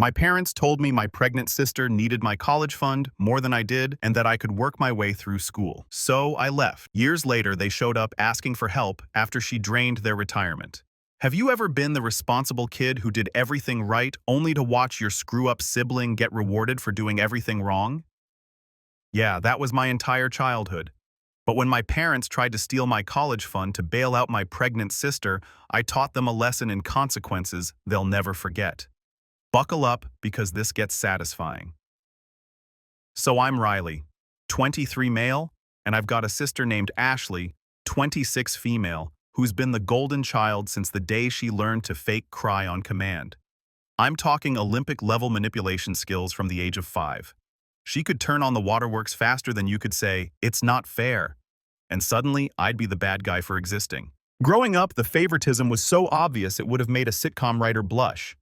My parents told me my pregnant sister needed my college fund more than I did and that I could work my way through school. So I left. Years later, they showed up asking for help after she drained their retirement. Have you ever been the responsible kid who did everything right only to watch your screw-up sibling get rewarded for doing everything wrong? Yeah, that was my entire childhood. But when my parents tried to steal my college fund to bail out my pregnant sister, I taught them a lesson in consequences they'll never forget. Buckle up because this gets satisfying. So I'm Riley, 23 male, and I've got a sister named Ashley, 26 female, who's been the golden child since the day she learned to fake cry on command. I'm talking Olympic-level manipulation skills from the age of 5. She could turn on the waterworks faster than you could say, "It's not fair." And suddenly, I'd be the bad guy for existing. Growing up, the favoritism was so obvious it would have made a sitcom writer blush.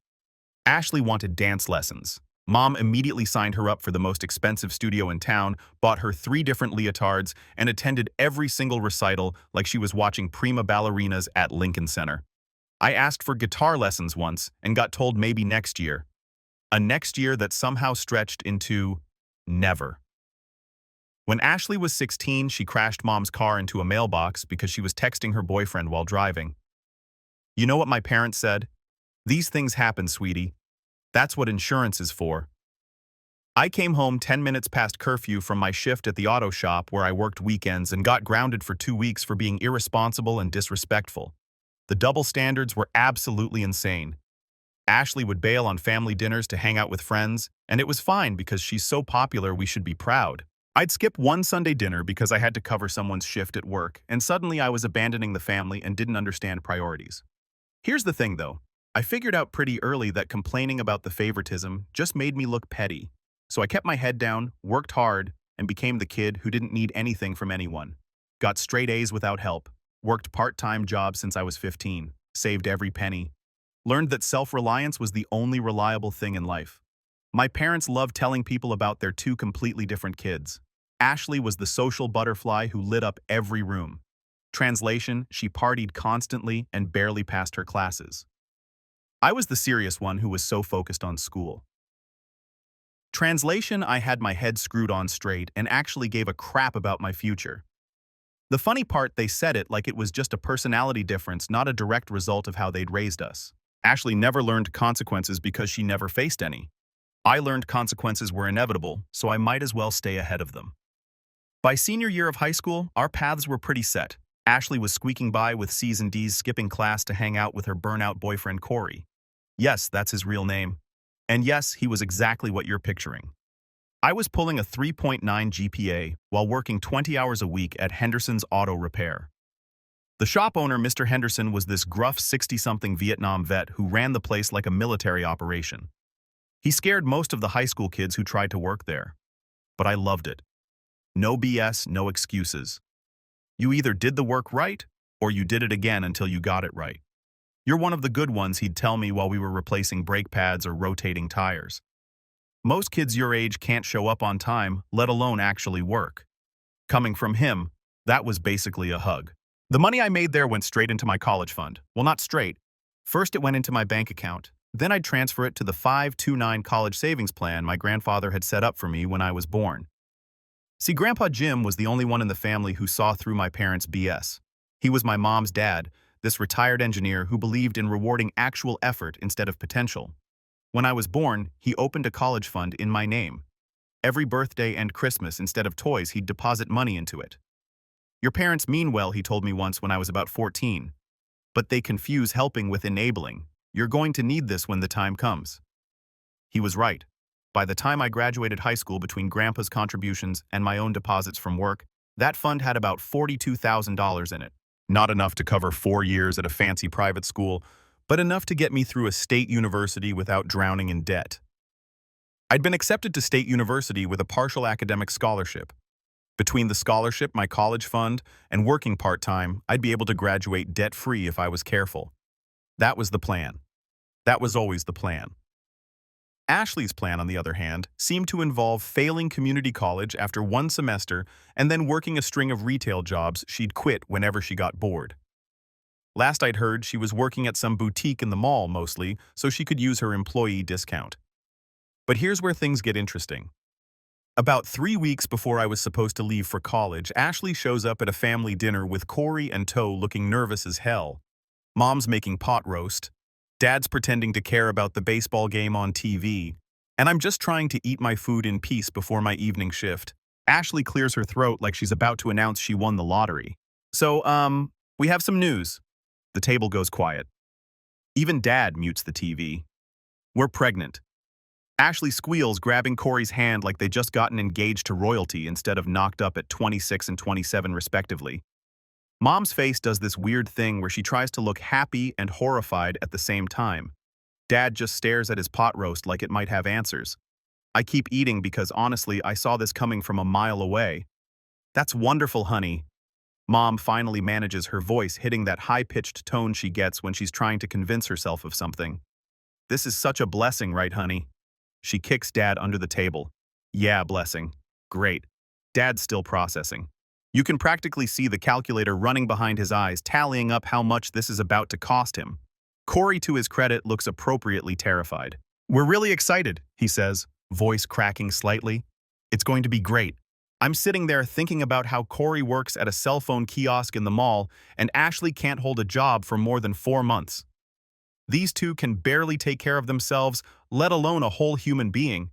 Ashley wanted dance lessons. Mom immediately signed her up for the most expensive studio in town, bought her 3 different leotards, and attended every single recital like she was watching prima ballerinas at Lincoln Center. I asked for guitar lessons once and got told maybe next year. A next year that somehow stretched into never. When Ashley was 16, she crashed Mom's car into a mailbox because she was texting her boyfriend while driving. You know what my parents said? "These things happen, sweetie. That's what insurance is for." I came home 10 minutes past curfew from my shift at the auto shop where I worked weekends and got grounded for 2 weeks for being irresponsible and disrespectful. The double standards were absolutely insane. Ashley would bail on family dinners to hang out with friends, and it was fine because she's so popular we should be proud. I'd skip one Sunday dinner because I had to cover someone's shift at work, and suddenly I was abandoning the family and didn't understand priorities. Here's the thing, though. I figured out pretty early that complaining about the favoritism just made me look petty. So I kept my head down, worked hard, and became the kid who didn't need anything from anyone. Got straight A's without help, worked part-time jobs since I was 15, saved every penny. Learned that self-reliance was the only reliable thing in life. My parents loved telling people about their 2 completely different kids. Ashley was the social butterfly who lit up every room. Translation, she partied constantly and barely passed her classes. I was the serious one who was so focused on school. Translation, I had my head screwed on straight and actually gave a crap about my future. The funny part, they said it like it was just a personality difference, not a direct result of how they'd raised us. Ashley never learned consequences because she never faced any. I learned consequences were inevitable, so I might as well stay ahead of them. By senior year of high school, our paths were pretty set. Ashley was squeaking by with C's and D's, skipping class to hang out with her burnout boyfriend Corey. Yes, that's his real name. And yes, he was exactly what you're picturing. I was pulling a 3.9 GPA while working 20 hours a week at Henderson's Auto Repair. The shop owner, Mr. Henderson, was this gruff 60-something Vietnam vet who ran the place like a military operation. He scared most of the high school kids who tried to work there. But I loved it. No BS, no excuses. You either did the work right, or you did it again until you got it right. You're one of the good ones, he'd tell me while we were replacing brake pads or rotating tires. Most kids your age can't show up on time, let alone actually work. Coming from him, that was basically a hug. The money I made there went straight into my college fund. Well, not straight. First it went into my bank account. Then I'd transfer it to the 529 college savings plan my grandfather had set up for me when I was born. See, Grandpa Jim was the only one in the family who saw through my parents' BS. He was my mom's dad, this retired engineer who believed in rewarding actual effort instead of potential. When I was born, he opened a college fund in my name. Every birthday and Christmas, instead of toys, he'd deposit money into it. Your parents mean well, he told me once when I was about 14. But they confuse helping with enabling. You're going to need this when the time comes. He was right. By the time I graduated high school, between Grandpa's contributions and my own deposits from work, that fund had about $42,000 in it. Not enough to cover 4 years at a fancy private school, but enough to get me through a state university without drowning in debt. I'd been accepted to State University with a partial academic scholarship. Between the scholarship, my college fund, and working part-time, I'd be able to graduate debt-free if I was careful. That was the plan. That was always the plan. Ashley's plan, on the other hand, seemed to involve failing community college after 1 semester and then working a string of retail jobs she'd quit whenever she got bored. Last I'd heard, she was working at some boutique in the mall mostly so she could use her employee discount. But here's where things get interesting. About 3 weeks before I was supposed to leave for college, Ashley shows up at a family dinner with Corey and Toe looking nervous as hell. Mom's making pot roast. Dad's pretending to care about the baseball game on TV. And I'm just trying to eat my food in peace before my evening shift. Ashley clears her throat like she's about to announce she won the lottery. So, we have some news. The table goes quiet. Even Dad mutes the TV. We're pregnant. Ashley squeals, grabbing Corey's hand like they'd just gotten engaged to royalty instead of knocked up at 26 and 27 respectively. Mom's face does this weird thing where she tries to look happy and horrified at the same time. Dad just stares at his pot roast like it might have answers. I keep eating because honestly, I saw this coming from a mile away. That's wonderful, honey. Mom finally manages, her voice hitting that high-pitched tone she gets when she's trying to convince herself of something. This is such a blessing, right, honey? She kicks Dad under the table. Yeah, blessing. Great. Dad's still processing. You can practically see the calculator running behind his eyes, tallying up how much this is about to cost him. Corey, to his credit, looks appropriately terrified. We're really excited, he says, voice cracking slightly. It's going to be great. I'm sitting there thinking about how Corey works at a cell phone kiosk in the mall and Ashley can't hold a job for more than 4 months. These two can barely take care of themselves, let alone a whole human being.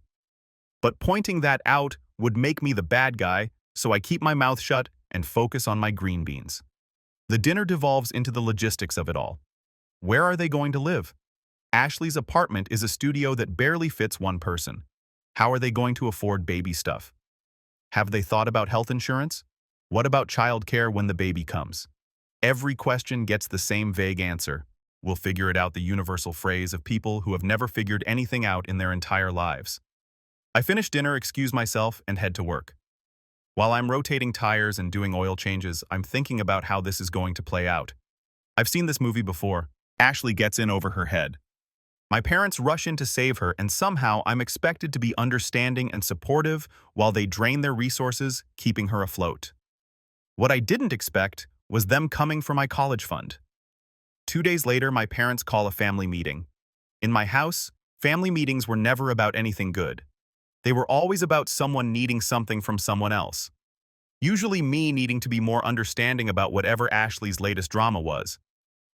But pointing that out would make me the bad guy, so I keep my mouth shut and focus on my green beans. The dinner devolves into the logistics of it all. Where are they going to live? Ashley's apartment is a studio that barely fits one person. How are they going to afford baby stuff? Have they thought about health insurance? What about childcare when the baby comes? Every question gets the same vague answer. We'll figure it out, the universal phrase of people who have never figured anything out in their entire lives. I finish dinner, excuse myself, and head to work. While I'm rotating tires and doing oil changes, I'm thinking about how this is going to play out. I've seen this movie before. Ashley gets in over her head. My parents rush in to save her, and somehow I'm expected to be understanding and supportive while they drain their resources, keeping her afloat. What I didn't expect was them coming for my college fund. 2 days later, my parents call a family meeting. In my house, family meetings were never about anything good. They were always about someone needing something from someone else. Usually me needing to be more understanding about whatever Ashley's latest drama was.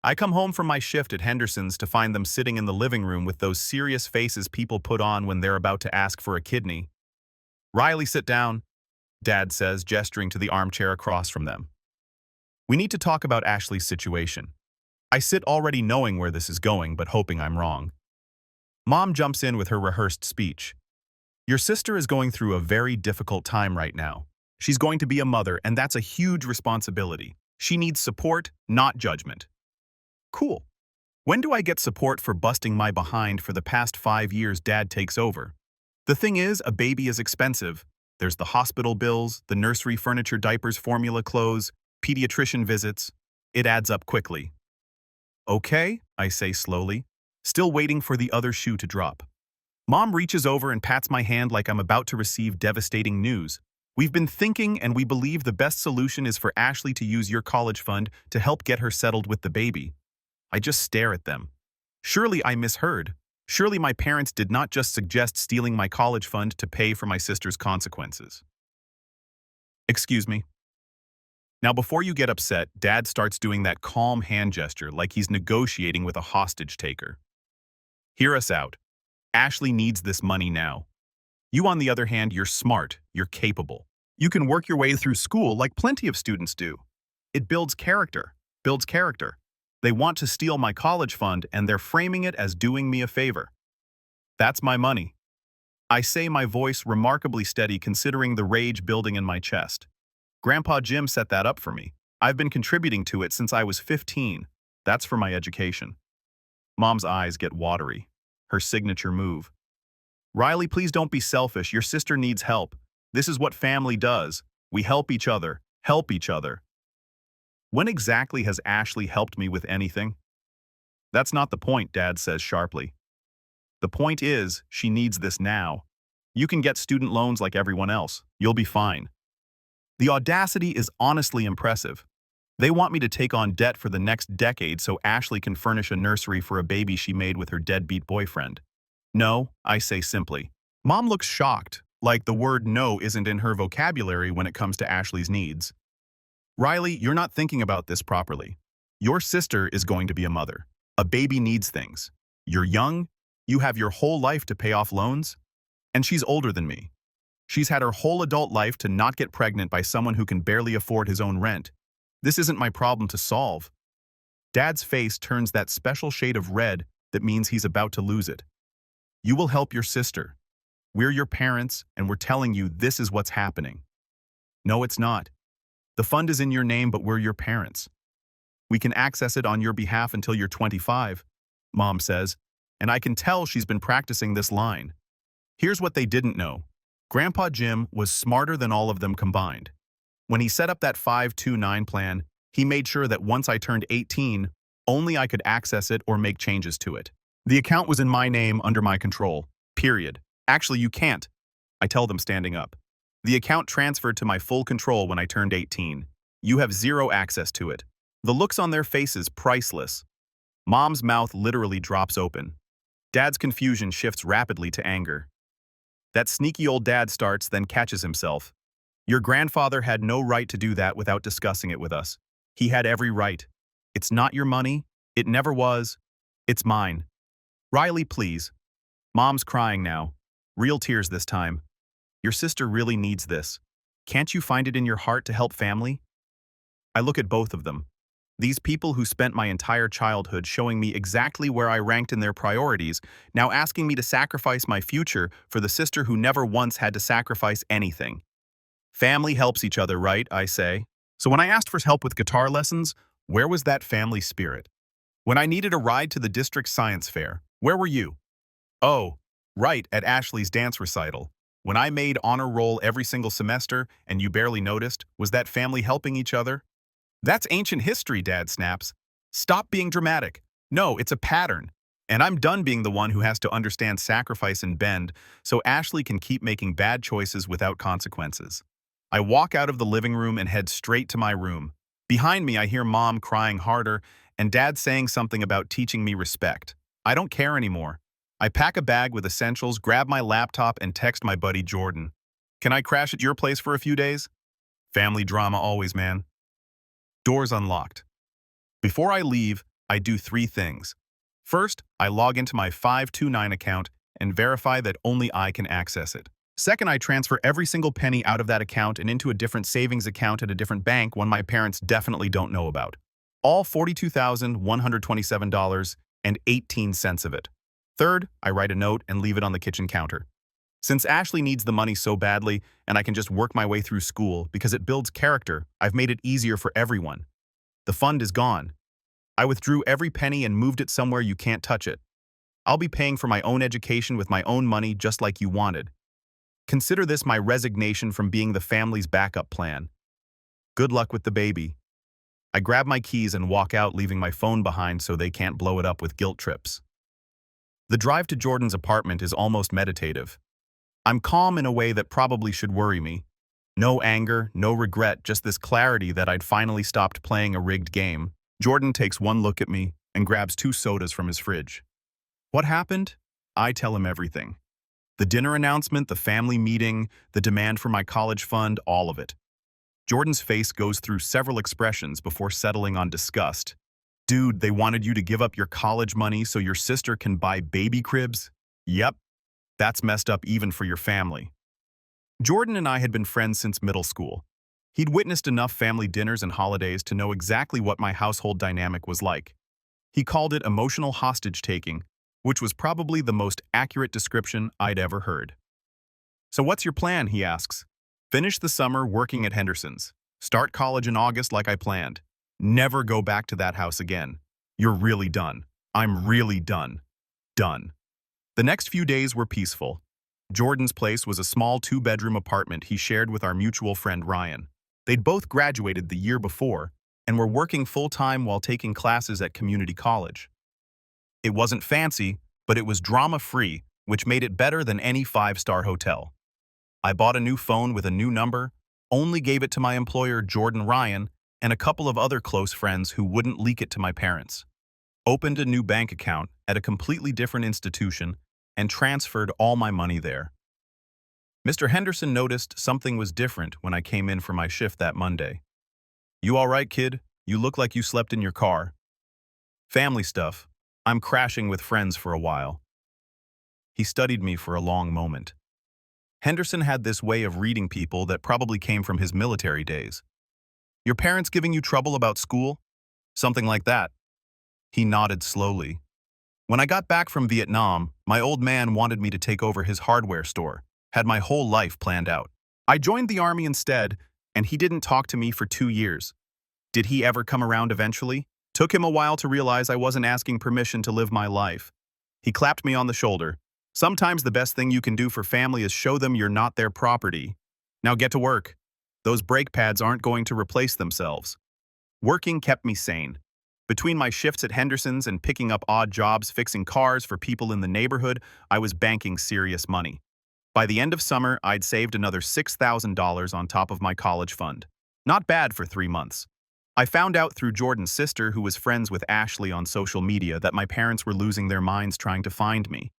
I come home from my shift at Henderson's to find them sitting in the living room with those serious faces people put on when they're about to ask for a kidney. Riley, sit down, Dad says, gesturing to the armchair across from them. We need to talk about Ashley's situation. I sit already knowing where this is going, but hoping I'm wrong. Mom jumps in with her rehearsed speech. Your sister is going through a very difficult time right now. She's going to be a mother, and that's a huge responsibility. She needs support, not judgment. Cool. When do I get support for busting my behind for the past 5 years Dad takes over? The thing is, a baby is expensive. There's the hospital bills, the nursery furniture, diapers, formula, clothes, pediatrician visits. It adds up quickly. Okay, I say slowly, still waiting for the other shoe to drop. Mom reaches over and pats my hand like I'm about to receive devastating news. We've been thinking, and we believe the best solution is for Ashley to use your college fund to help get her settled with the baby. I just stare at them. Surely I misheard. Surely my parents did not just suggest stealing my college fund to pay for my sister's consequences. Excuse me. Now, before you get upset, Dad starts doing that calm hand gesture like he's negotiating with a hostage taker. Hear us out. Ashley needs this money now. You, on the other hand, you're smart, you're capable. You can work your way through school like plenty of students do. It builds character, builds character. They want to steal my college fund and they're framing it as doing me a favor. That's my money. I say, my voice remarkably steady considering the rage building in my chest. Grandpa Jim set that up for me. I've been contributing to it since I was 15. That's for my education. Mom's eyes get watery. Her signature move. Riley, please don't be selfish. Your sister needs help. This is what family does. We help each other. Help each other. When exactly has Ashley helped me with anything? That's not the point, Dad says sharply. The point is, she needs this now. You can get student loans like everyone else. You'll be fine. The audacity is honestly impressive. They want me to take on debt for the next decade so Ashley can furnish a nursery for a baby she made with her deadbeat boyfriend. No, I say simply. Mom looks shocked, like the word no isn't in her vocabulary when it comes to Ashley's needs. Riley, you're not thinking about this properly. Your sister is going to be a mother. A baby needs things. You're young, you have your whole life to pay off loans, and she's older than me. She's had her whole adult life to not get pregnant by someone who can barely afford his own rent. This isn't my problem to solve. Dad's face turns that special shade of red that means he's about to lose it. You will help your sister. We're your parents, and we're telling you this is what's happening. No, it's not. The fund is in your name, but we're your parents. We can access it on your behalf until you're 25, Mom says, and I can tell she's been practicing this line. Here's what they didn't know. Grandpa Jim was smarter than all of them combined. When he set up that 529 plan, he made sure that once I turned 18, only I could access it or make changes to it. The account was in my name under my control, period. Actually, you can't, I tell them standing up. The account transferred to my full control when I turned 18. You have zero access to it. The looks on their faces priceless. Mom's mouth literally drops open. Dad's confusion shifts rapidly to anger. That sneaky old dad starts, then catches himself. Your grandfather had no right to do that without discussing it with us. He had every right. It's not your money. It never was. It's mine. Riley, please. Mom's crying now. Real tears this time. Your sister really needs this. Can't you find it in your heart to help family? I look at both of them. These people who spent my entire childhood showing me exactly where I ranked in their priorities, now asking me to sacrifice my future for the sister who never once had to sacrifice anything. Family helps each other, right? I say. So when I asked for help with guitar lessons, where was that family spirit? When I needed a ride to the district science fair, where were you? Oh, right, at Ashley's dance recital. When I made honor roll every single semester and you barely noticed, was that family helping each other? That's ancient history, Dad snaps. Stop being dramatic. No, it's a pattern. And I'm done being the one who has to understand sacrifice and bend so Ashley can keep making bad choices without consequences. I walk out of the living room and head straight to my room. Behind me, I hear Mom crying harder and Dad saying something about teaching me respect. I don't care anymore. I pack a bag with essentials, grab my laptop, and text my buddy Jordan. Can I crash at your place for a few days? Family drama always, man. Doors unlocked. Before I leave, I do 3 things. First, I log into my 529 account and verify that only I can access it. Second, I transfer every single penny out of that account and into a different savings account at a different bank, one my parents definitely don't know about. All $42,127.18 of it. Third, I write a note and leave it on the kitchen counter. Since Ashley needs the money so badly and I can just work my way through school because it builds character, I've made it easier for everyone. The fund is gone. I withdrew every penny and moved it somewhere you can't touch it. I'll be paying for my own education with my own money just like you wanted. Consider this my resignation from being the family's backup plan. Good luck with the baby. I grab my keys and walk out, leaving my phone behind so they can't blow it up with guilt trips. The drive to Jordan's apartment is almost meditative. I'm calm in a way that probably should worry me. No anger, no regret, just this clarity that I'd finally stopped playing a rigged game. Jordan takes one look at me and grabs 2 sodas from his fridge. What happened? I tell him everything. The dinner announcement, the family meeting, the demand for my college fund, all of it. Jordan's face goes through several expressions before settling on disgust. Dude, they wanted you to give up your college money so your sister can buy baby cribs? Yep, that's messed up even for your family. Jordan and I had been friends since middle school. He'd witnessed enough family dinners and holidays to know exactly what my household dynamic was like. He called it emotional hostage-taking, which was probably the most accurate description I'd ever heard. So what's your plan, he asks. Finish the summer working at Henderson's. Start college in August like I planned. Never go back to that house again. You're really done. I'm really done. Done. The next few days were peaceful. Jordan's place was a small 2-bedroom apartment he shared with our mutual friend Ryan. They'd both graduated the year before and were working full-time while taking classes at community college. It wasn't fancy, but it was drama-free, which made it better than any 5-star hotel. I bought a new phone with a new number, only gave it to my employer Jordan Ryan, and a couple of other close friends who wouldn't leak it to my parents. Opened a new bank account at a completely different institution and transferred all my money there. Mr. Henderson noticed something was different when I came in for my shift that Monday. "You all right, kid? You look like you slept in your car." "Family stuff. I'm crashing with friends for a while." He studied me for a long moment. Henderson had this way of reading people that probably came from his military days. "Your parents giving you trouble about school?" "Something like that." He nodded slowly. "When I got back from Vietnam, my old man wanted me to take over his hardware store. Had my whole life planned out. I joined the army instead, and he didn't talk to me for 2 years. Did he ever come around eventually? Took him a while to realize I wasn't asking permission to live my life. He clapped me on the shoulder. Sometimes the best thing you can do for family is show them you're not their property. Now get to work. Those brake pads aren't going to replace themselves." Working kept me sane. Between my shifts at Henderson's and picking up odd jobs fixing cars for people in the neighborhood, I was banking serious money. By the end of summer, I'd saved another $6,000 on top of my college fund. Not bad for 3 months. I found out through Jordan's sister, who was friends with Ashley on social media, that my parents were losing their minds trying to find me.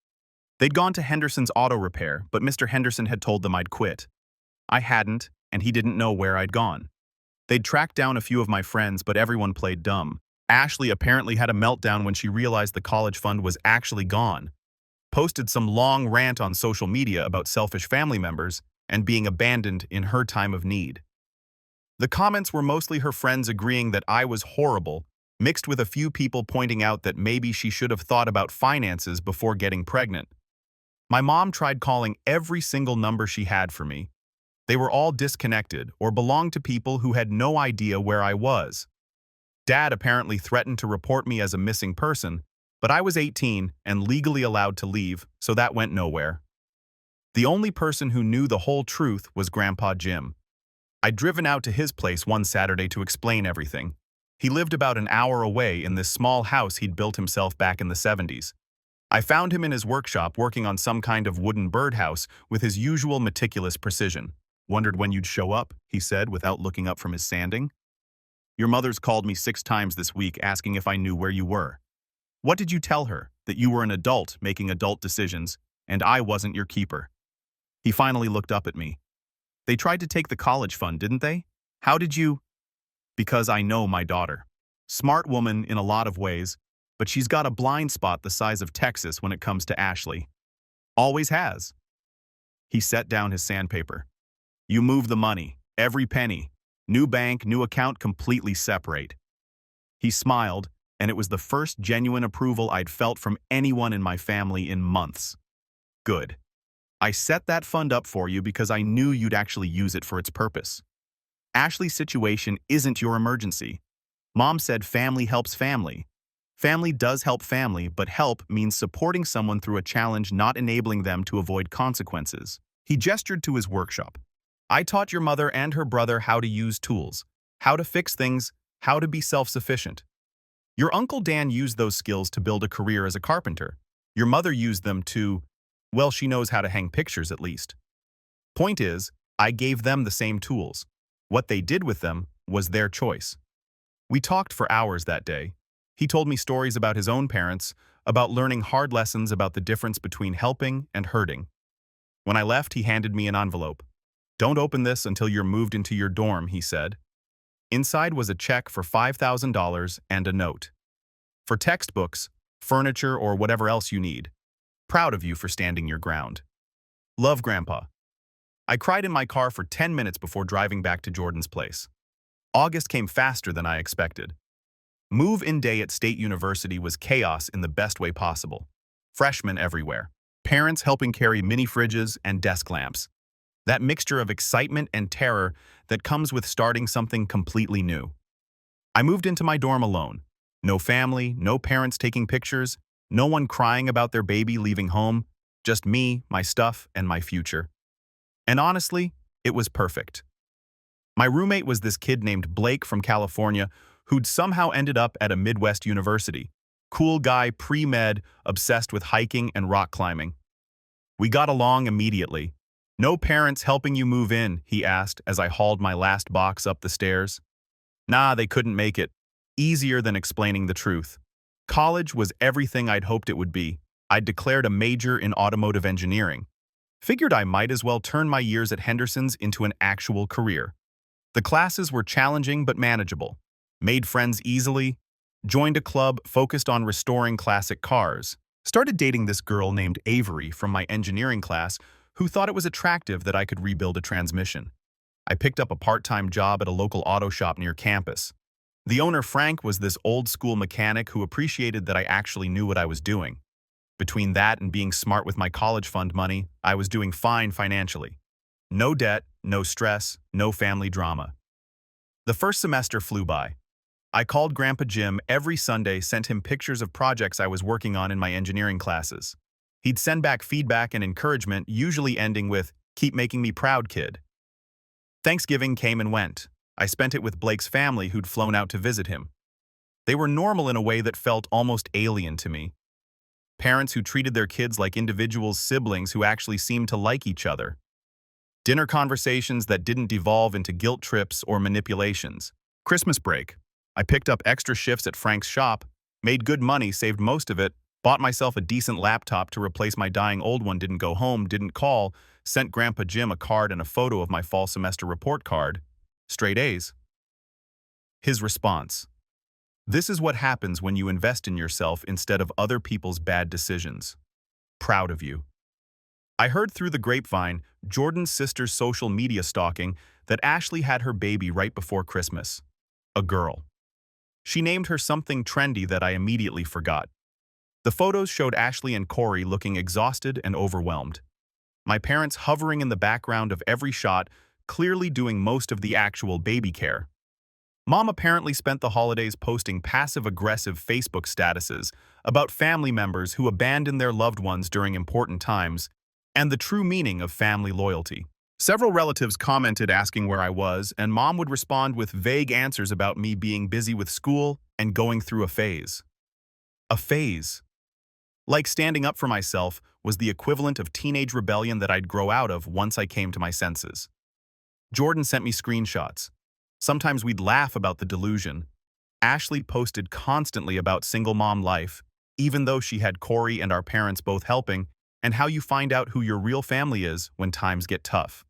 They'd gone to Henderson's auto repair, but Mr. Henderson had told them I'd quit. I hadn't, and he didn't know where I'd gone. They'd tracked down a few of my friends, but everyone played dumb. Ashley apparently had a meltdown when she realized the college fund was actually gone. Posted some long rant on social media about selfish family members and being abandoned in her time of need. The comments were mostly her friends agreeing that I was horrible, mixed with a few people pointing out that maybe she should have thought about finances before getting pregnant. My mom tried calling every single number she had for me. They were all disconnected or belonged to people who had no idea where I was. Dad apparently threatened to report me as a missing person, but I was 18 and legally allowed to leave, so that went nowhere. The only person who knew the whole truth was Grandpa Jim. I'd driven out to his place one Saturday to explain everything. He lived about an hour away in this small house he'd built himself back in the 70s. I found him in his workshop working on some kind of wooden birdhouse with his usual meticulous precision. "Wondered when you'd show up," he said without looking up from his sanding. "Your mother's called me 6 times this week asking if I knew where you were. What did you tell her? That you were an adult making adult decisions, and I wasn't your keeper." He finally looked up at me. "They tried to take the college fund, didn't they? How did you?" "Because I know my daughter. Smart woman in a lot of ways, but she's got a blind spot the size of Texas when it comes to Ashley. Always has." He set down his sandpaper. "You move the money, every penny. New bank, new account, completely separate." He smiled, and it was the first genuine approval I'd felt from anyone in my family in months. "Good. I set that fund up for you because I knew you'd actually use it for its purpose. Ashley's situation isn't your emergency. Mom said family helps family. Family does help family, but help means supporting someone through a challenge, not enabling them to avoid consequences." He gestured to his workshop. "I taught your mother and her brother how to use tools, how to fix things, how to be self-sufficient. Your Uncle Dan used those skills to build a career as a carpenter. Your mother used them to, well, she knows how to hang pictures at least. Point is, I gave them the same tools. What they did with them was their choice." We talked for hours that day. He told me stories about his own parents, about learning hard lessons about the difference between helping and hurting. When I left, he handed me an envelope. "Don't open this until you're moved into your dorm," he said. Inside was a check for $5,000 and a note. "For textbooks, furniture, or whatever else you need. Proud of you for standing your ground. Love, Grandpa." I cried in my car for 10 minutes before driving back to Jordan's place. August came faster than I expected. Move-in day at State University was chaos in the best way possible. Freshmen everywhere. Parents helping carry mini fridges and desk lamps. That mixture of excitement and terror that comes with starting something completely new. I moved into my dorm alone. No family, no parents taking pictures, no one crying about their baby leaving home, just me, my stuff, and my future. And honestly, it was perfect. My roommate was this kid named Blake from California who'd somehow ended up at a Midwest university. Cool guy, pre-med, obsessed with hiking and rock climbing. We got along immediately. "No parents helping you move in?" he asked as I hauled my last box up the stairs. "Nah, they couldn't make it." Easier than explaining the truth. College was everything I'd hoped it would be. I'd declared a major in automotive engineering. Figured I might as well turn my years at Henderson's into an actual career. The classes were challenging but manageable. Made friends easily, joined a club focused on restoring classic cars, started dating this girl named Avery from my engineering class who thought it was attractive that I could rebuild a transmission. I picked up a part-time job at a local auto shop near campus. The owner, Frank, was this old-school mechanic who appreciated that I actually knew what I was doing. Between that and being smart with my college fund money, I was doing fine financially. No debt, no stress, no family drama. The first semester flew by. I called Grandpa Jim every Sunday, sent him pictures of projects I was working on in my engineering classes. He'd send back feedback and encouragement, usually ending with, "Keep making me proud, kid." Thanksgiving came and went. I spent it with Blake's family who'd flown out to visit him. They were normal in a way that felt almost alien to me. Parents who treated their kids like individual siblings who actually seemed to like each other. Dinner conversations that didn't devolve into guilt trips or manipulations. Christmas break. I picked up extra shifts at Frank's shop, made good money, saved most of it, bought myself a decent laptop to replace my dying old one, didn't go home, didn't call, sent Grandpa Jim a card and a photo of my fall semester report card. Straight A's. His response. This is what happens when you invest in yourself instead of other people's bad decisions. Proud of you. I heard through the grapevine, Jordan's sister's social media stalking, that Ashley had her baby right before Christmas. A girl. She named her something trendy that I immediately forgot. The photos showed Ashley and Corey looking exhausted and overwhelmed. My parents hovering in the background of every shot, clearly doing most of the actual baby care. Mom apparently spent the holidays posting passive-aggressive Facebook statuses about family members who abandoned their loved ones during important times, and the true meaning of family loyalty. Several relatives commented asking where I was, and Mom would respond with vague answers about me being busy with school and going through a phase. A phase. Like standing up for myself was the equivalent of teenage rebellion that I'd grow out of once I came to my senses. Jordan sent me screenshots. Sometimes we'd laugh about the delusion. Ashley posted constantly about single mom life, even though she had Corey and our parents both helping, and how you find out who your real family is when times get tough.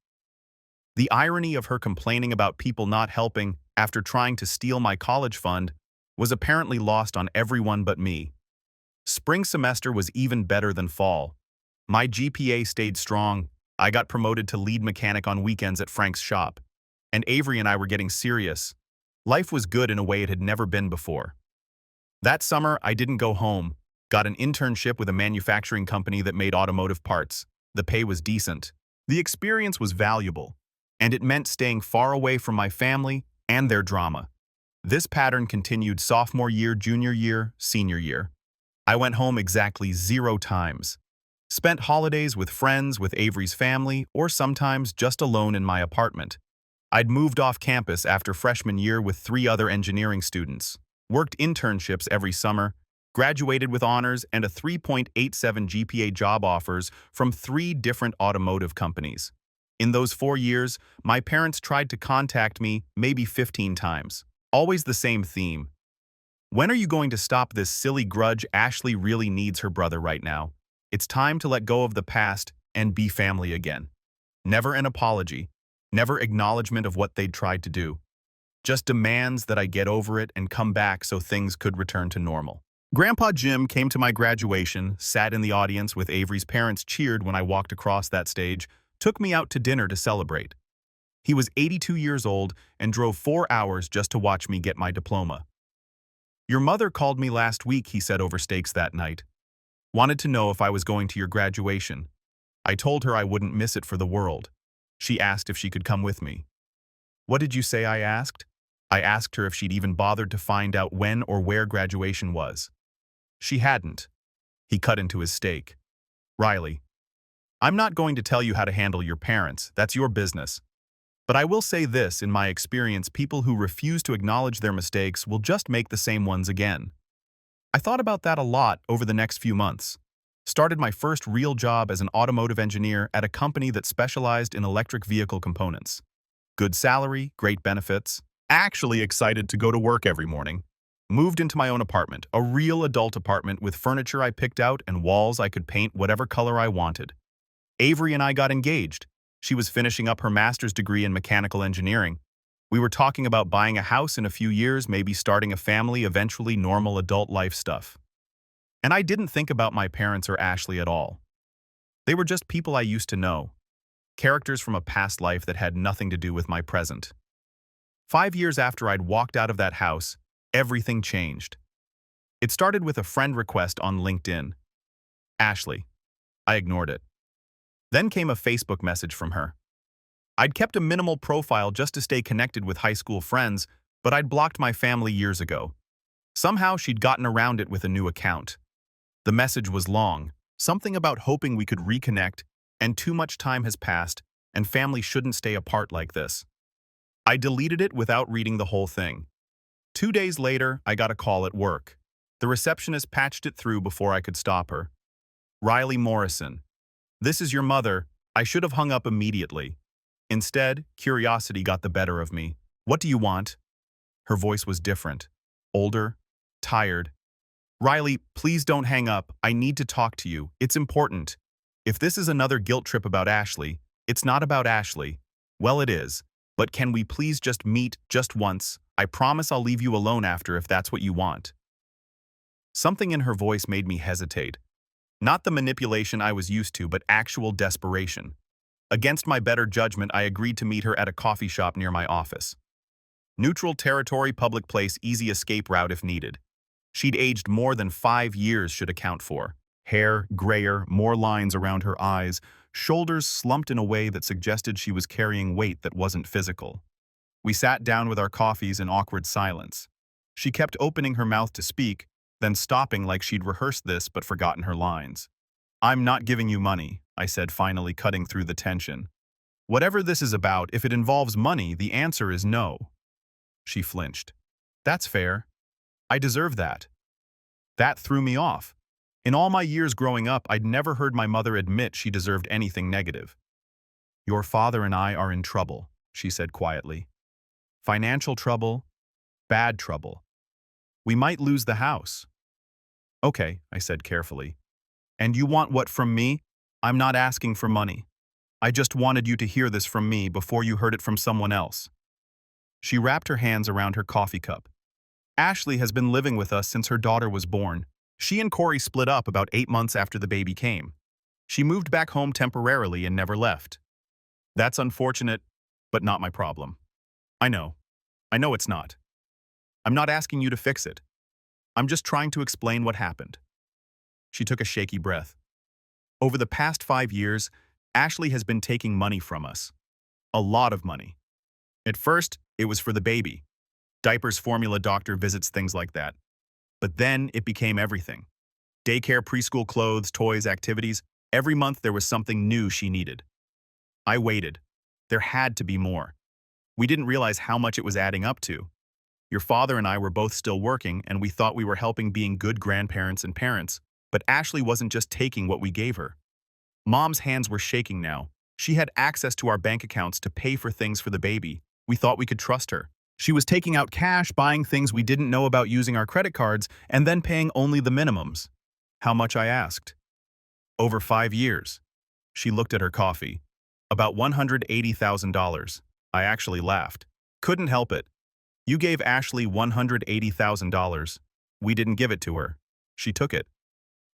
The irony of her complaining about people not helping after trying to steal my college fund was apparently lost on everyone but me. Spring semester was even better than fall. My GPA stayed strong. I got promoted to lead mechanic on weekends at Frank's shop. And Avery and I were getting serious. Life was good in a way it had never been before. That summer, I didn't go home, got an internship with a manufacturing company that made automotive parts. The pay was decent. The experience was valuable, and it meant staying far away from my family and their drama. This pattern continued sophomore year, junior year, senior year. I went home exactly 0 times. Spent holidays with friends, with Avery's family, or sometimes just alone in my apartment. I'd moved off campus after freshman year with 3 other engineering students, worked internships every summer, graduated with honors and a 3.87 GPA job offers from 3 different automotive companies. In those 4 years, my parents tried to contact me maybe 15 times. Always the same theme. When are you going to stop this silly grudge? Ashley really needs her brother right now. It's time to let go of the past and be family again. Never an apology. Never acknowledgement of what they'd tried to do. Just demands that I get over it and come back so things could return to normal. Grandpa Jim came to my graduation, sat in the audience with Avery's parents, cheered when I walked across that stage, took me out to dinner to celebrate. He was 82 years old and drove 4 hours just to watch me get my diploma. Your mother called me last week, he said over steaks that night. Wanted to know if I was going to your graduation. I told her I wouldn't miss it for the world. She asked if she could come with me. What did you say? I asked. I asked her if she'd even bothered to find out when or where graduation was. She hadn't. He cut into his steak. Riley, I'm not going to tell you how to handle your parents. That's your business. But I will say this, in my experience, people who refuse to acknowledge their mistakes will just make the same ones again. I thought about that a lot over the next few months. Started my first real job as an automotive engineer at a company that specialized in electric vehicle components. Good salary, great benefits. Actually excited to go to work every morning. Moved into my own apartment, a real adult apartment with furniture I picked out and walls I could paint whatever color I wanted. Avery and I got engaged. She was finishing up her master's degree in mechanical engineering. We were talking about buying a house in a few years, maybe starting a family, eventually normal adult life stuff. And I didn't think about my parents or Ashley at all. They were just people I used to know, characters from a past life that had nothing to do with my present. 5 years after I'd walked out of that house, everything changed. It started with a friend request on LinkedIn. Ashley. I ignored it. Then came a Facebook message from her. I'd kept a minimal profile just to stay connected with high school friends, but I'd blocked my family years ago. Somehow she'd gotten around it with a new account. The message was long, something about hoping we could reconnect, and too much time has passed, and family shouldn't stay apart like this. I deleted it without reading the whole thing. 2 days later, I got a call at work. The receptionist patched it through before I could stop her. Riley Morrison. This is your mother. I should have hung up immediately. Instead, curiosity got the better of me. What do you want? Her voice was different. Older. Tired. Riley, please don't hang up. I need to talk to you. It's important. If this is another guilt trip about Ashley, it's not about Ashley. Well, it is. But can we please just meet just once? I promise I'll leave you alone after if that's what you want. Something in her voice made me hesitate. Not the manipulation I was used to, but actual desperation. Against my better judgment, I agreed to meet her at a coffee shop near my office. Neutral territory, public place, easy escape route if needed. She'd aged more than 5 years should account for. Hair, grayer, more lines around her eyes, shoulders slumped in a way that suggested she was carrying weight that wasn't physical. We sat down with our coffees in awkward silence. She kept opening her mouth to speak, then stopping like she'd rehearsed this but forgotten her lines. I'm not giving you money, I said, finally cutting through the tension. Whatever this is about, if it involves money, the answer is no. She flinched. That's fair. I deserve that. That threw me off. In all my years growing up, I'd never heard my mother admit she deserved anything negative. Your father and I are in trouble, she said quietly. Financial trouble, bad trouble. We might lose the house. Okay, I said carefully. And you want what from me? I'm not asking for money. I just wanted you to hear this from me before you heard it from someone else. She wrapped her hands around her coffee cup. Ashley has been living with us since her daughter was born. She and Corey split up about 8 months after the baby came. She moved back home temporarily and never left. That's unfortunate, but not my problem. I know it's not. I'm not asking you to fix it. I'm just trying to explain what happened. She took a shaky breath. Over the past 5 years, Ashley has been taking money from us. A lot of money. At first, it was for the baby. Diapers, formula, doctor visits, things like that. But then it became everything. Daycare, preschool, clothes, toys, activities. Every month there was something new she needed. I waited. There had to be more. We didn't realize how much it was adding up to. Your father and I were both still working, and we thought we were helping, being good grandparents and parents. But Ashley wasn't just taking what we gave her. Mom's hands were shaking now. She had access to our bank accounts to pay for things for the baby. We thought we could trust her. She was taking out cash, buying things we didn't know about using our credit cards, and then paying only the minimums. How much, I asked. Over 5 years. She looked at her coffee. About $180,000. I actually laughed. Couldn't help it. You gave Ashley $180,000. We didn't give it to her. She took it.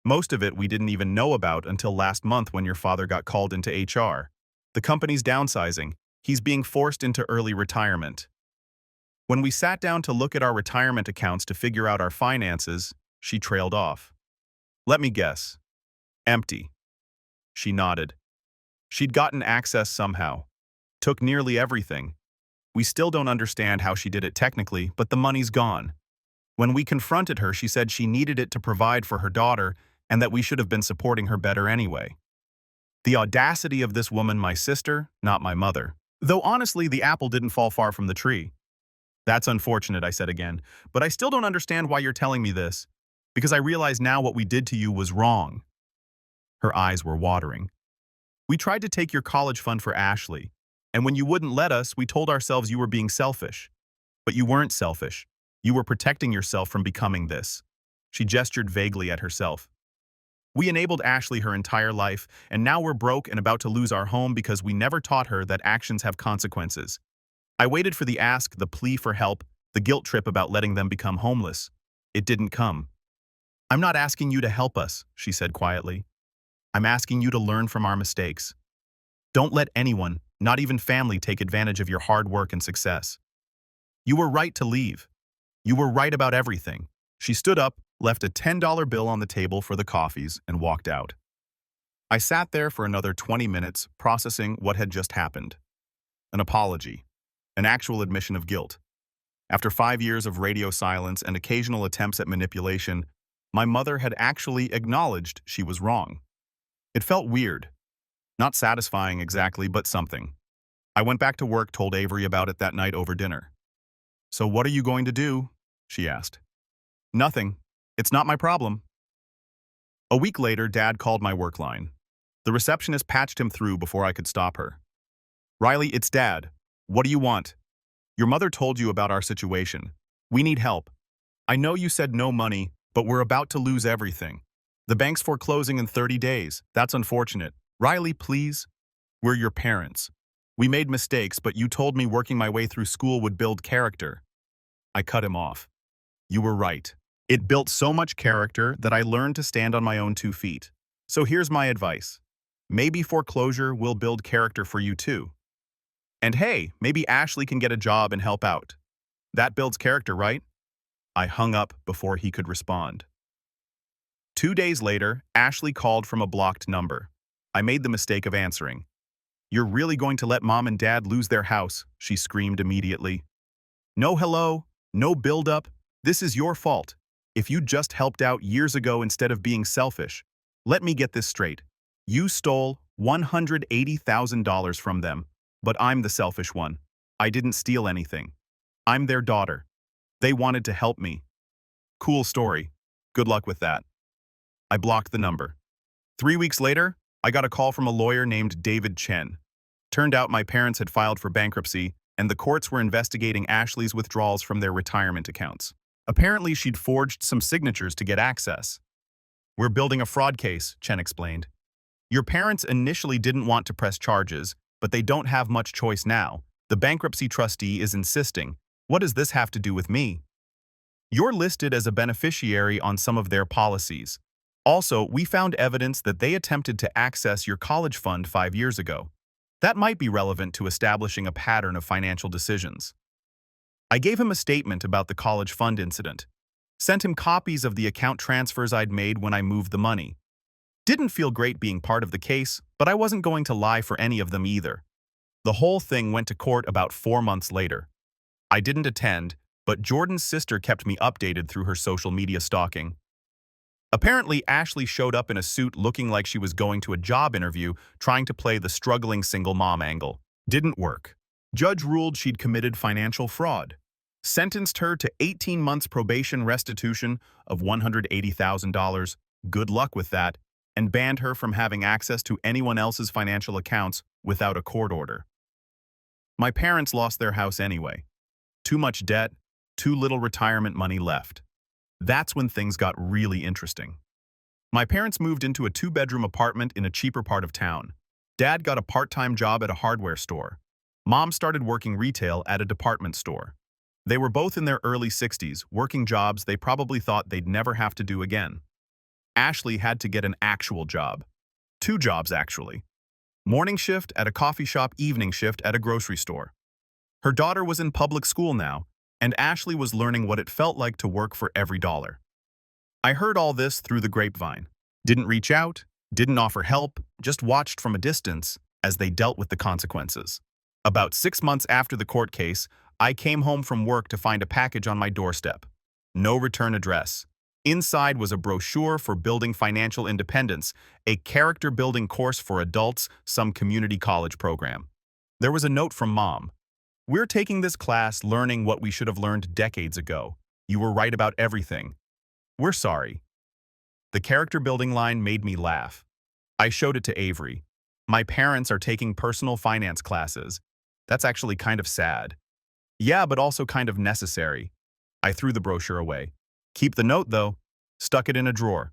Most of it we didn't even know about until last month when your father got called into HR. The company's downsizing. He's being forced into early retirement. When we sat down to look at our retirement accounts to figure out our finances, she trailed off. Let me guess. Empty. She nodded. She'd gotten access somehow. Took nearly everything. We still don't understand how she did it technically, but the money's gone. When we confronted her, she said she needed it to provide for her daughter and that we should have been supporting her better anyway. The audacity of this woman, my sister, not my mother. Though honestly, the apple didn't fall far from the tree. That's unfortunate, I said again, but I still don't understand why you're telling me this, because I realize now what we did to you was wrong. Her eyes were watering. We tried to take your college fund for Ashley, and when you wouldn't let us, we told ourselves you were being selfish. But you weren't selfish. You were protecting yourself from becoming this. She gestured vaguely at herself. We enabled Ashley her entire life, and now we're broke and about to lose our home because we never taught her that actions have consequences. I waited for the ask, the plea for help, the guilt trip about letting them become homeless. It didn't come. I'm not asking you to help us, she said quietly. I'm asking you to learn from our mistakes. Don't let anyone, not even family, take advantage of your hard work and success. You were right to leave. You were right about everything. She stood up, left a $10 bill on the table for the coffees, and walked out. I sat there for another 20 minutes, processing what had just happened. An apology. An actual admission of guilt. After 5 years of radio silence and occasional attempts at manipulation, my mother had actually acknowledged she was wrong. It felt weird. Not satisfying exactly, but something. I went back to work, told Avery about it that night over dinner. "So what are you going to do?" she asked. "Nothing. It's not my problem." A week later, Dad called my work line. The receptionist patched him through before I could stop her. "Riley, it's Dad. What do you want? Your mother told you about our situation. We need help. I know you said no money, but we're about to lose everything. The bank's foreclosing in 30 days. That's unfortunate. Riley, please. We're your parents. We made mistakes, but you told me working my way through school would build character." I cut him off. "You were right. It built so much character that I learned to stand on my own 2 feet. So here's my advice. Maybe foreclosure will build character for you too. And hey, maybe Ashley can get a job and help out. That builds character, right?" I hung up before he could respond. 2 days later, Ashley called from a blocked number. I made the mistake of answering. "You're really going to let Mom and Dad lose their house?" she screamed immediately. "No hello, no build-up. This is your fault. If you just helped out years ago instead of being selfish. Let me get this straight. You stole $180,000 from them, but I'm the selfish one. I didn't steal anything. I'm their daughter. They wanted to help me. Cool story. Good luck with that." I blocked the number. 3 weeks later, I got a call from a lawyer named David Chen. Turned out my parents had filed for bankruptcy, and the courts were investigating Ashley's withdrawals from their retirement accounts. Apparently, she'd forged some signatures to get access. "We're building a fraud case," Chen explained. "Your parents initially didn't want to press charges, but they don't have much choice now. The bankruptcy trustee is insisting. What does this have to do with me? You're listed as a beneficiary on some of their policies. Also, we found evidence that they attempted to access your college fund 5 years ago. That might be relevant to establishing a pattern of financial decisions." I gave him a statement about the college fund incident. Sent him copies of the account transfers I'd made when I moved the money. Didn't feel great being part of the case, but I wasn't going to lie for any of them either. The whole thing went to court about 4 months later. I didn't attend, but Jordan's sister kept me updated through her social media stalking. Apparently, Ashley showed up in a suit looking like she was going to a job interview, trying to play the struggling single mom angle. Didn't work. Judge ruled she'd committed financial fraud. Sentenced her to 18 months probation, restitution of $180,000, good luck with that, and banned her from having access to anyone else's financial accounts without a court order. My parents lost their house anyway. Too much debt, too little retirement money left. That's when things got really interesting. My parents moved into a 2-bedroom apartment in a cheaper part of town. Dad got a part-time job at a hardware store. Mom started working retail at a department store. They were both in their early 60s, working jobs they probably thought they'd never have to do again. Ashley had to get an actual job. 2 jobs, actually. Morning shift at a coffee shop, evening shift at a grocery store. Her daughter was in public school now, and Ashley was learning what it felt like to work for every dollar. I heard all this through the grapevine. Didn't reach out, didn't offer help, just watched from a distance as they dealt with the consequences. About 6 months after the court case, I came home from work to find a package on my doorstep. No return address. Inside was a brochure for building financial independence, a character-building course for adults, some community college program. There was a note from Mom. "We're taking this class learning what we should have learned decades ago. You were right about everything. We're sorry." The character-building line made me laugh. I showed it to Avery. "My parents are taking personal finance classes. That's actually kind of sad." "Yeah, but also kind of necessary." I threw the brochure away. "Keep the note, though." Stuck it in a drawer.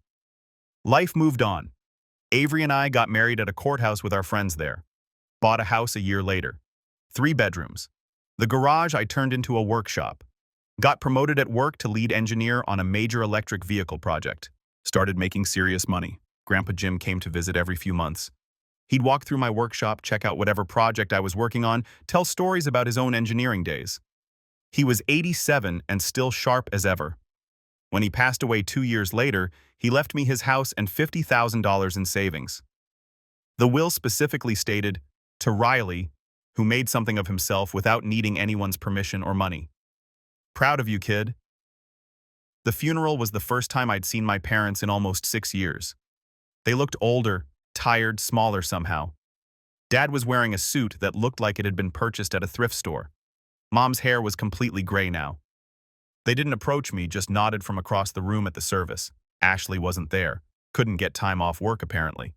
Life moved on. Avery and I got married at a courthouse with our friends there. Bought a house a year later. 3 bedrooms. The garage I turned into a workshop. Got promoted at work to lead engineer on a major electric vehicle project. Started making serious money. Grandpa Jim came to visit every few months. He'd walk through my workshop, check out whatever project I was working on, tell stories about his own engineering days. He was 87 and still sharp as ever. When he passed away 2 years later, he left me his house and $50,000 in savings. The will specifically stated, to Riley, who made something of himself without needing anyone's permission or money. Proud of you, kid. The funeral was the first time I'd seen my parents in almost 6 years. They looked older, tired, smaller somehow. Dad was wearing a suit that looked like it had been purchased at a thrift store. Mom's hair was completely gray now. They didn't approach me, just nodded from across the room at the service. Ashley wasn't there. Couldn't get time off work, apparently.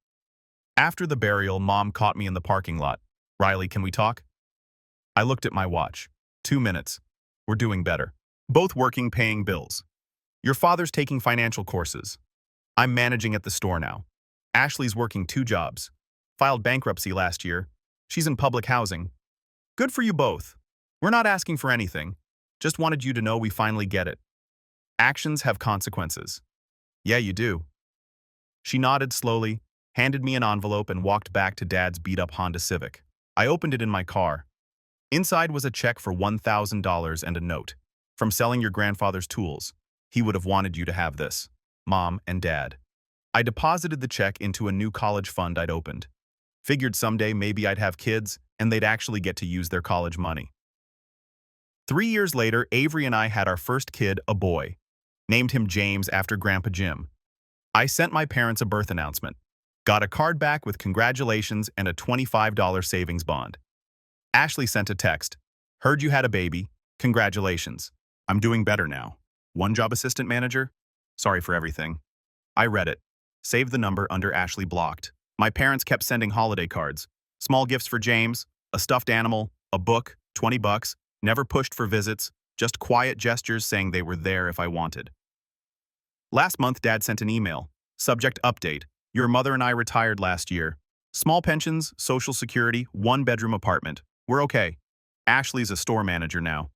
After the burial, Mom caught me in the parking lot. Riley, can we talk? I looked at my watch. 2 minutes. We're doing better. Both working, paying bills. Your father's taking financial courses. I'm managing at the store now. Ashley's working 2 jobs. Filed bankruptcy last year. She's in public housing. Good for you both. We're not asking for anything. Just wanted you to know we finally get it. Actions have consequences. Yeah, you do. She nodded slowly, handed me an envelope, and walked back to Dad's beat-up Honda Civic. I opened it in my car. Inside was a check for $1,000 and a note. From selling your grandfather's tools. He would have wanted you to have this. Mom and Dad. I deposited the check into a new college fund I'd opened. Figured someday maybe I'd have kids and they'd actually get to use their college money. 3 years later, Avery and I had our first kid, a boy. Named him James after Grandpa Jim. I sent my parents a birth announcement. Got a card back with congratulations and a $25 savings bond. Ashley sent a text. Heard you had a baby. Congratulations. I'm doing better now. One job assistant manager? Sorry for everything. I read it. Saved the number under Ashley blocked. My parents kept sending holiday cards. Small gifts for James, a stuffed animal, a book, $20. Never pushed for visits, just quiet gestures saying they were there if I wanted. Last month, Dad sent an email. Subject update. Your mother and I retired last year. Small pensions, Social Security, 1-bedroom apartment. We're okay. Ashley's a store manager now.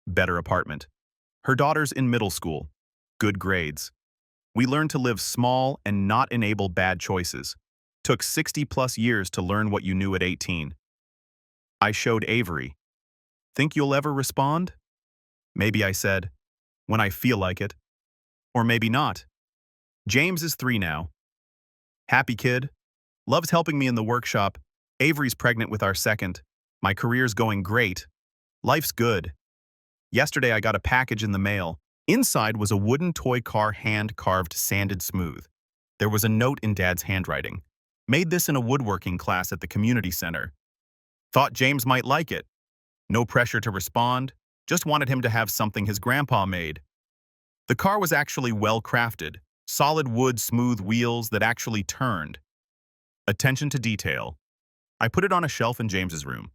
Better apartment. Her daughter's in middle school. Good grades. We learned to live small and not enable bad choices. Took 60+ years to learn what you knew at 18. I showed Avery. Think you'll ever respond? Maybe I said, when I feel like it. Or maybe not. James is 3 now. Happy kid. Loves helping me in the workshop. Avery's pregnant with our second. My career's going great. Life's good. Yesterday I got a package in the mail. Inside was a wooden toy car, hand-carved, sanded smooth. There was a note in Dad's handwriting. Made this in a woodworking class at the community center. Thought James might like it. No pressure to respond, just wanted him to have something his grandpa made. The car was actually well-crafted, solid wood, smooth wheels that actually turned. Attention to detail. I put it on a shelf in James's room.